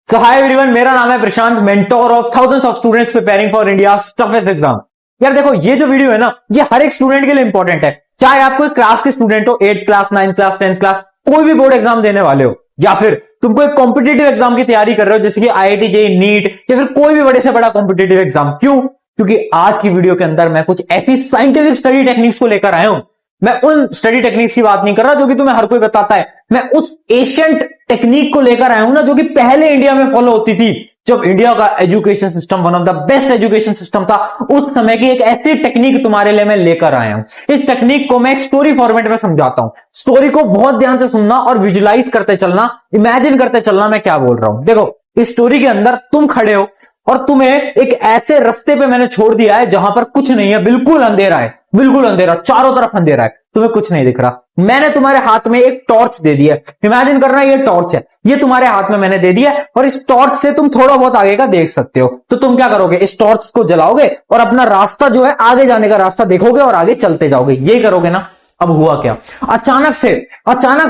सो hi everyone, मेरा नाम है प्रशांत, mentor of thousands of students preparing for India's toughest exam. यार देखो, ये जो वीडियो है ना, ये हर एक स्टूडेंट के लिए इंपॉर्टेंट है। चाहे आप कोई क्लास के स्टूडेंट हो, 8th class, 9th class, 10th class, कोई भी बोर्ड एग्जाम देने वाले हो, या फिर तुम कोई कॉम्पिटेटिव एग्जाम की तैयारी कर रहे हो जैसे कि आईआईटी जेईई नीट या फिर कोई भी बड़े से बड़ा कॉम्पिटेटिव एग्जाम। क्यों? क्योंकि आज की वीडियो के अंदर मैं कुछ ऐसी साइंटिफिक स्टडी टेक्निक्स को लेकर आया हूं। मैं उन स्टडी टेक्निक्स की बात नहीं कर रहा जो कि तुम्हें हर कोई बताता है। मैं उस एशियंट टेक्निक को लेकर आया हूं ना, जो कि पहले इंडिया में फॉलो होती थी, जब इंडिया का education system one of the best education system था। उस समय की एक ऐसी टेक्निक तुम्हारे लिए मैं लेकर आया हूं। इस टेक्निक को मैं एक स्टोरी फॉर्मेट में समझाता हूं। स्टोरी को बहुत ध्यान से सुनना और विजुलाइज करते चलना, इमेजिन करते चलना मैं क्या बोल रहा हूं। देखो, इस स्टोरी के अंदर तुम खड़े हो और तुम्हें एक ऐसे रास्ते पे मैंने छोड़ दिया है जहां पर कुछ नहीं है, बिल्कुल अंधेरा है, बिल्कुल अंधेरा, चारों तरफ अंधेरा है, तुम्हें कुछ नहीं दिख रहा। मैंने तुम्हारे हाथ में एक टॉर्च दे दिया है। इमेजिन करना, ये टॉर्च है, ये तुम्हारे हाथ में मैंने दे दिया है और इस टॉर्च से तुम थोड़ा बहुत आगे का देख सकते हो। तो तुम क्या करोगे? इस टॉर्च को जलाओगे और अपना रास्ता जो है, आगे जाने का रास्ता देखोगे और आगे चलते जाओगे। यही करोगे ना? अब हुआ क्या? अचानक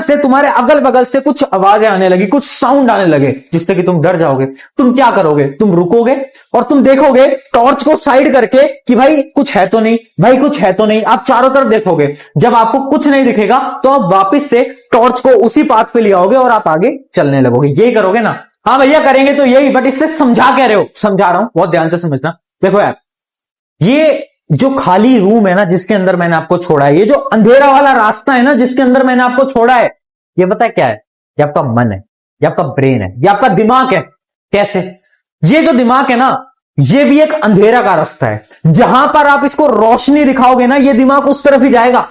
से तुम्हारे अगल बगल से कुछ आवाजें आने लगी, कुछ साउंड आने लगे, जिससे कि तुम डर जाओगे। तुम क्या करोगे? तुम रुकोगे और तुम देखोगे टॉर्च को साइड करके कि भाई कुछ है तो नहीं, भाई कुछ है तो नहीं। आप चारों तरफ देखोगे, जब आपको कुछ नहीं दिखेगा तो आप वापस से टॉर्च को उसी पाथ पे ले आओगे और आप आगे चलने लगोगे। यही करोगे ना? हाँ भैया, करेंगे तो यही, बट इससे समझा कह रहे हो? समझा रहा हूं, बहुत ध्यान से समझना। देखो यार, ये जो खाली रूम है ना, जिसके अंदर मैंने आपको छोड़ा है, ये जो अंधेरा वाला रास्ता है ना, जिसके अंदर मैंने आपको छोड़ा है, ये पता है क्या है? ये आपका मन है, ये आपका ब्रेन है, ये आपका दिमाग है। कैसे? ये जो दिमाग है ना, ये भी एक अंधेरा का रास्ता है। जहां पर आप इसको रोशनी दिखाओगे ना, ये दिमाग उस तरफ ही जाएगा।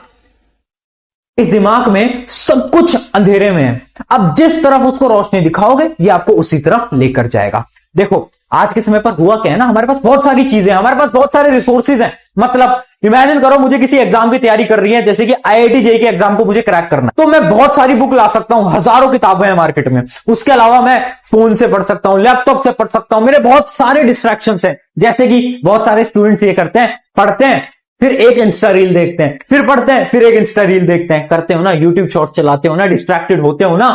इस दिमाग में सब कुछ अंधेरे में है। अब जिस तरफ उसको रोशनी दिखाओगे, ये आपको उसी तरफ लेकर जाएगा। देखो, आज के समय पर हुआ क्या है ना, हमारे पास बहुत सारी चीजें हैं, हमारे पास बहुत सारे रिसोर्सेज हैं। मतलब इमेजिन करो, मुझे किसी एग्जाम की तैयारी कर रही है, जैसे कि आईआईटी जेईई के एग्जाम को मुझे क्रैक करना है, तो मैं बहुत सारी बुक ला सकता हूं, हजारों किताबें हैं मार्केट में। उसके अलावा मैं फोन से पढ़ सकता हूं, लैपटॉप से पढ़ सकता हूं, मेरे बहुत सारे डिस्ट्रैक्शंस हैं। जैसे कि बहुत सारे स्टूडेंट्स ये करते हैं, पढ़ते हैं, फिर एक इंस्टा रील देखते हैं, फिर पढ़ते हैं, फिर एक इंस्टा रील देखते हैं। करते हो ना? यूट्यूब शॉर्ट्स चलाते हो ना, डिस्ट्रैक्टेड होते हो ना,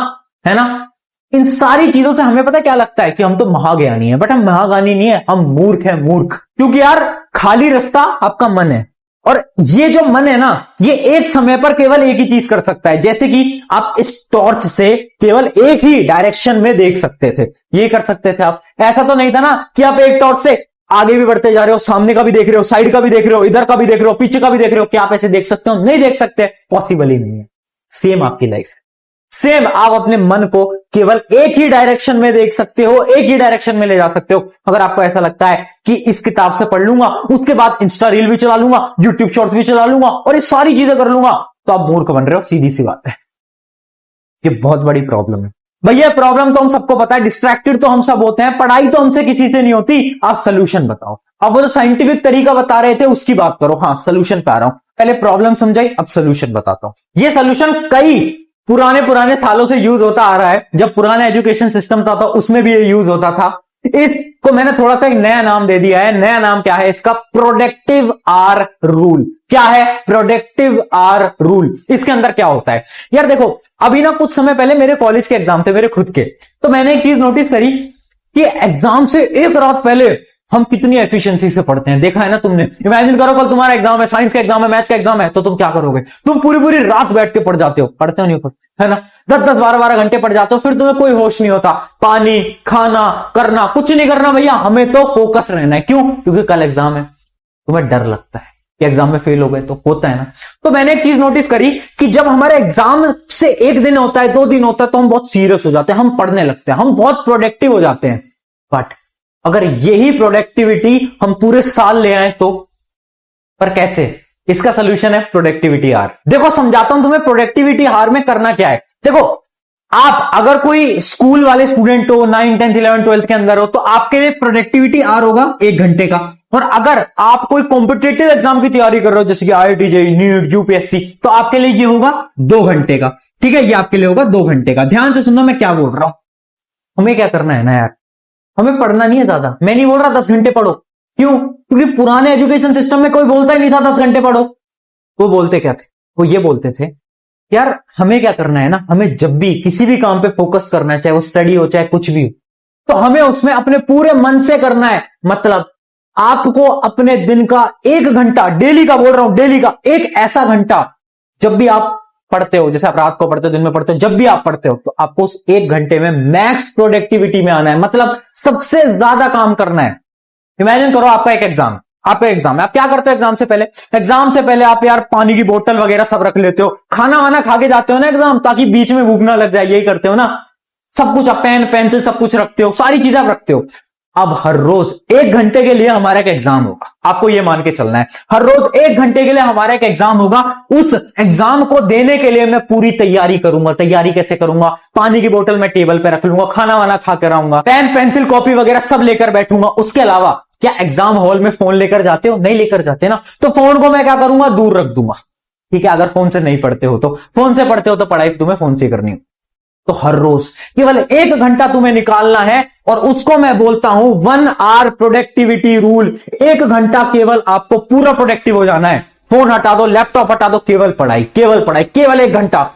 है ना? इन सारी चीजों से हमें पता क्या लगता है कि हम तो महाज्ञानी हैं, बट हम महाज्ञानी नहीं है, हम मूर्ख हैं, मूर्ख। क्योंकि यार, खाली रास्ता आपका मन है, और ये जो मन है ना, ये एक समय पर केवल एक ही चीज कर सकता है। जैसे कि आप इस टॉर्च से केवल एक ही डायरेक्शन में देख सकते थे, ये कर सकते थे आप। ऐसा तो नहीं था ना कि आप एक टॉर्च से आगे भी बढ़ते जा रहे हो, सामने का भी देख रहे हो, साइड का भी देख रहे हो, इधर का भी देख रहे हो, पीछे का भी देख रहे हो। क्या आप ऐसे देख सकते हो? नहीं देख सकते, पॉसिबल ही नहीं है। सेम आपकी लाइफ है, सेम आप अपने मन को केवल एक ही डायरेक्शन में देख सकते हो, एक ही डायरेक्शन में ले जा सकते हो। अगर आपको ऐसा लगता है कि इस किताब से पढ़ लूंगा, उसके बाद इंस्टा रील भी चला लूंगा, यूट्यूब शॉर्ट्स भी चला लूंगा और ये सारी चीजें कर लूंगा, तो आप मूर्ख बन रहे हो। सीधी सी बात है, ये बहुत बड़ी प्रॉब्लम है भैया। प्रॉब्लम तो हम सबको पता है, डिस्ट्रैक्टेड तो हम सब होते हैं, पढ़ाई तो हमसे किसी से नहीं होती। आप सोल्यूशन बताओ। अब वो जो साइंटिफिक तरीका बता रहे थे उसकी बात करो। हाँ, सोल्यूशन पे आ रहा हूं। पहले प्रॉब्लम समझाई, अब सोल्यूशन बताता हूं। ये सोल्यूशन कई पुराने सालों से यूज होता आ रहा है। जब पुराना एजुकेशन सिस्टम था तो उसमें भी ये यूज होता था। इसको मैंने थोड़ा सा एक नया नाम दे दिया है। नया नाम क्या है इसका? Productive R rule. क्या है? Productive R rule. इसके अंदर क्या होता है यार? देखो, अभी ना कुछ समय पहले मेरे कॉलेज के एग्जाम थे, मेरे खुद के। तो मैंने एक चीज नोटिस करी कि एग्जाम से एक रात पहले हम कितनी एफिशिएंसी से पढ़ते हैं। देखा है ना तुमने? इमेजिन करो, कल तुम्हारा एग्जाम है, साइंस का एग्जाम है, मैथ का एग्जाम है, तो तुम क्या करोगे? तुम पूरी पूरी रात बैठ के पढ़ जाते हो। पढ़ते हो नहीं हो? है ना? 10-10 12-12 घंटे पढ़ जाते हो, फिर तुम्हें कोई होश नहीं होता। पानी, खाना, करना, कुछ नहीं करना भैया, हमें तो फोकस रहना है। क्यों? क्योंकि कल एग्जाम है। तुम्हें डर लगता है कि एग्जाम में फेल हो गए तो होता है ना। तो मैंने एक चीज नोटिस करी कि जब हमारे एग्जाम से एक दिन होता है, 2 दिन होता है, तो हम बहुत सीरियस हो जाते हैं, हम पढ़ने लगते हैं, हम बहुत प्रोडक्टिव हो जाते हैं। बट अगर यही प्रोडक्टिविटी हम पूरे साल ले आए तो? पर कैसे? इसका सोल्यूशन है प्रोडक्टिविटी आर। देखो, समझाता हूं तुम्हें प्रोडक्टिविटी आर में करना क्या है। देखो, आप अगर कोई स्कूल वाले स्टूडेंट हो, 9, 10, 11, 12 के अंदर हो, तो आपके लिए प्रोडक्टिविटी आर होगा 1 घंटे का। और अगर आप कोई कॉम्पिटेटिव एग्जाम की तैयारी कर रहे हो, जैसे कि आईआईटी जेईई, नीट, यूपीएससी, तो आपके लिए ये होगा 2 घंटे का। ठीक है, ये आपके लिए होगा 2 घंटे का। ध्यान से सुनो मैं क्या बोल रहा हूं। हमें क्या करना है ना यार, हमें पढ़ना नहीं है ज्यादा। मैं नहीं बोल रहा 10 घंटे पढ़ो। क्यों? क्योंकि पुराने एजुकेशन सिस्टम में कोई बोलता ही नहीं था 10 घंटे पढ़ो। वो बोलते क्या थे? वो ये बोलते थे, यार हमें क्या करना है ना, हमें जब भी किसी भी काम पे फोकस करना है, चाहे वो स्टडी हो चाहे कुछ भी हो, तो हमें उसमें अपने पूरे मन से करना है। मतलब आपको अपने दिन का 1 घंटा, डेली का बोल रहा हूं, डेली का एक ऐसा घंटा, जब भी आप पढ़ते हो, जैसे आप रात को पढ़ते हो, दिन में पढ़ते हो, जब भी आप पढ़ते हो, तो आपको उस 1 घंटे में मैक्स प्रोडक्टिविटी में आना है। मतलब सबसे ज्यादा काम करना है। इमेजिन करो आपका एक एग्जाम, आपका एग्जाम है, आप क्या करते हो एग्जाम से पहले? एग्जाम से पहले आप यार पानी की बोतल वगैरह सब रख लेते हो, खाना वाना खा के जाते हो ना एग्जाम, ताकि बीच में भूख ना लग जाए, यही करते हो ना। सब कुछ आप पेन पेंसिल सब कुछ रखते हो, सारी चीजें आप रखते हो। अब हर रोज 1 घंटे के लिए हमारा एक एग्जाम होगा, आपको यह मान के चलना है। हर रोज 1 घंटे के लिए हमारा एक एग्जाम होगा। उस एग्जाम को देने के लिए मैं पूरी तैयारी करूंगा। तैयारी कैसे करूंगा? पानी की बोतल मैं टेबल पे रख लूंगा, खाना वाना खा कर आऊंगा, पेन पेंसिल कॉपी वगैरह सब लेकर बैठूंगा। उसके अलावा क्या एग्जाम हॉल में फोन लेकर जाते हो? नहीं लेकर जाते ना, तो फोन को मैं क्या करूंगा? दूर रख दूंगा। ठीक है, अगर फोन से नहीं पढ़ते हो तो, फोन से पढ़ते हो तो पढ़ाई तुम्हें फोन से करनी हो। तो हर रोज केवल 1 घंटा तुम्हें निकालना है, और उसको मैं बोलता हूं 1 आवर प्रोडक्टिविटी रूल। 1 घंटा केवल आपको पूरा प्रोडक्टिव हो जाना है। फोन हटा दो, लैपटॉप हटा दो, केवल पढ़ाई, केवल पढ़ाई, केवल 1 घंटा।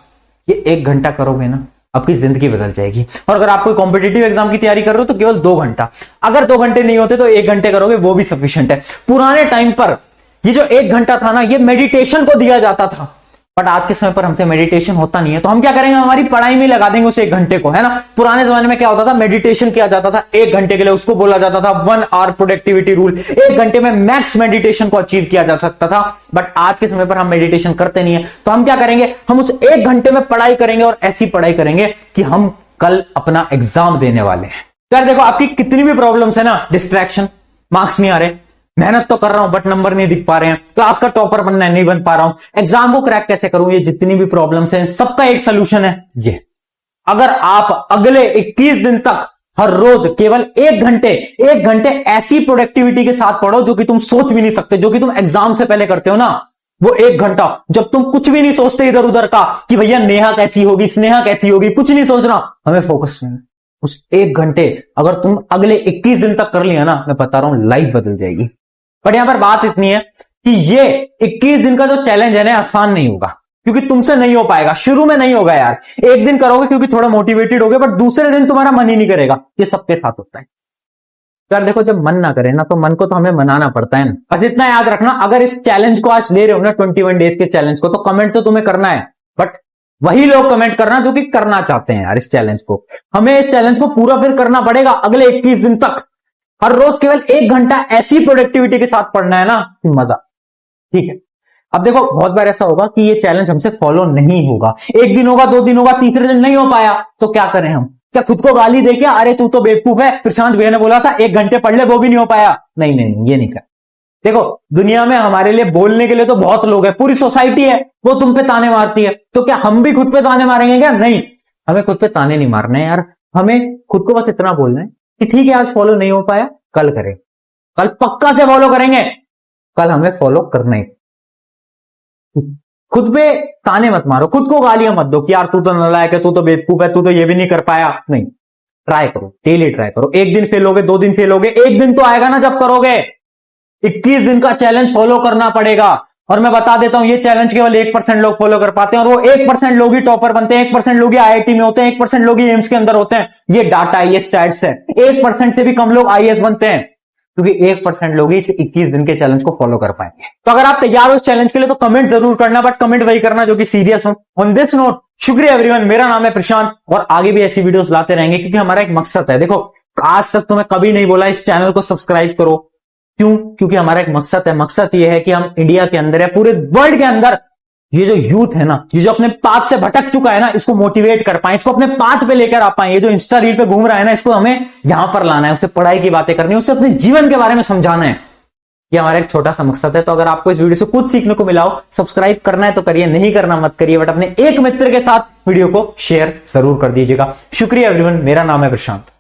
ये 1 घंटा करोगे ना, आपकी जिंदगी बदल जाएगी। और अगर आप कोई कॉम्पिटिटिव एग्जाम की तैयारी कर रहे हो तो केवल 2 घंटा। अगर 2 घंटे नहीं होते तो 1 घंटे करोगे, वो भी सफिशिएंट है। पुराने टाइम पर ये जो 1 घंटा था ना, ये मेडिटेशन को दिया जाता था, बट आज के समय पर हमसे मेडिटेशन होता नहीं है। तो हम क्या करेंगे? हमारी पढ़ाई में लगा देंगे उस 1 घंटे को, है ना। पुराने जमाने में क्या होता था? मेडिटेशन किया जाता था 1 घंटे के लिए, उसको बोला जाता था 1 आवर प्रोडक्टिविटी रूल। 1 घंटे में मैक्स मेडिटेशन को अचीव किया जा सकता था, बट आज के समय पर हम मेडिटेशन करते नहीं है। तो हम क्या करेंगे? हम उस 1 घंटे में पढ़ाई करेंगे, और ऐसी पढ़ाई करेंगे कि हम कल अपना एग्जाम देने वाले हैं। यार देखो, आपकी कितनी भी प्रॉब्लम्स है ना, डिस्ट्रैक्शन, मार्क्स नहीं आ रहे, मेहनत तो कर रहा हूं बट नंबर नहीं दिख पा रहे हैं, क्लास का टॉपर बनना है, नहीं बन पा रहा हूं, एग्जाम को क्रैक कैसे करूं, ये जितनी भी प्रॉब्लम्स हैं सबका एक सोल्यूशन है ये। अगर आप अगले 21 दिन तक हर रोज केवल 1 घंटे ऐसी प्रोडक्टिविटी के साथ पढ़ो जो कि तुम सोच भी नहीं सकते, जो कि तुम एग्जाम से पहले करते हो ना, वो 1 घंटा जब तुम कुछ भी नहीं सोचते इधर उधर का कि भैया नेहा कैसी होगी, स्नेहा कैसी होगी, कुछ नहीं सोचना, हमें फोकस करना। उस 1 घंटे अगर तुम अगले 21 दिन तक कर लिया ना, मैं बता रहा हूं लाइफ बदल जाएगी। बट यहां पर बात इतनी है कि ये 21 दिन का जो चैलेंज है ना, आसान नहीं होगा, क्योंकि तुमसे नहीं हो पाएगा। शुरू में नहीं होगा यार, एक दिन करोगे क्योंकि थोड़ा मोटिवेटेड होगे, बट दूसरे दिन तुम्हारा मन ही नहीं करेगा। ये सबके साथ होता है यार। देखो, जब मन ना करे ना, तो मन को तो हमें मनाना पड़ता है। बस इतना याद रखना, अगर इस चैलेंज को आज ले रहे हो ना, 21 डेज के चैलेंज को, तो कमेंट तो तुम्हें करना है, बट वही लोग कमेंट करना जो कि करना चाहते हैं यार इस चैलेंज को। हमें इस चैलेंज को पूरा फिर करना पड़ेगा अगले 21 दिन तक। हर रोज केवल 1 घंटा ऐसी प्रोडक्टिविटी के साथ पढ़ना है ना कि मजा। ठीक है, अब देखो बहुत बार ऐसा होगा कि ये चैलेंज हमसे फॉलो नहीं होगा। 1 दिन होगा, 2 दिन होगा, तीसरे दिन नहीं हो पाया, तो क्या करें हम? क्या खुद को गाली देके अरे तू तो बेवकूफ है, प्रशांत भैया ने बोला था 1 घंटे पढ़ ले, वो भी नहीं हो पाया? नहीं नहीं नहीं, ये नहीं कर। देखो, दुनिया में हमारे लिए बोलने के लिए तो बहुत लोग हैं, पूरी सोसाइटी है, वो तुम पे ताने मारती है, तो क्या हम भी खुद पे ताने मारेंगे क्या? नहीं, हमें खुद पे ताने नहीं मारने यार। हमें खुद को बस इतना बोलना है कि ठीक है, आज फॉलो नहीं हो पाया, कल करें, कल पक्का से फॉलो करेंगे, कल हमें फॉलो करना ही। खुद पे ताने मत मारो, खुद को गालियां मत दो कि यार तू तो नालायक है, तू तो बेवकूफ है, तू तो ये भी नहीं कर पाया। नहीं, ट्राई करो, डेली ट्राई करो। 1 दिन फेल होगे, 2 दिन फेल होगे, 1 दिन तो आएगा ना जब करोगे। 21 दिन का चैलेंज फॉलो करना पड़ेगा। और मैं बता देता हूं, ये चैलेंज केवल 1% लोग फॉलो कर पाते हैं, और वो 1% लोग ही टॉपर बनते हैं, 1% लोग ही IIT में होते हैं, 1% लोग ही एम्स के अंदर होते हैं। ये डाटा, ये स्टैट्स है। 1% से भी कम लोग IAS बनते हैं, क्योंकि 1% लोग ही इस 21 दिन के चैलेंज को फॉलो कर पाएंगे। तो अगर आप तैयार हो इस चैलेंज के लिए तो कमेंट जरूर करना, बट कमेंट वही करना जो कि सीरियस हो। ऑन दिस नोट, शुक्रिया एवरीवन, मेरा नाम है प्रशांत, और आगे भी ऐसी वीडियोस लाते रहेंगे, क्योंकि हमारा एक मकसद है। देखो, आज तक तो मैं कभी नहीं बोला इस चैनल को सब्सक्राइब करो, क्यों? क्योंकि हमारा एक मकसद है। मकसद ये है कि हम इंडिया के अंदर है, पूरे वर्ल्ड के अंदर, ये जो यूथ है ना, ये जो अपने पाथ से भटक चुका है ना, इसको मोटिवेट कर पाए, इसको अपने पाथ पे लेकर आ पाए। ये जो इंस्टा रील पे घूम रहा है ना, इसको हमें यहां पर लाना है, उसे पढ़ाई की बातें करनी है, उसे अपने जीवन के बारे में समझाना है। ये हमारा एक छोटा सा मकसद है। तो अगर आपको इस वीडियो से कुछ सीखने को मिला हो, सब्सक्राइब करना है तो करिए, नहीं करना मत करिए, बट अपने एक मित्र के साथ वीडियो को शेयर जरूर कर दीजिएगा। शुक्रिया एवरीवन, मेरा नाम है प्रशांत।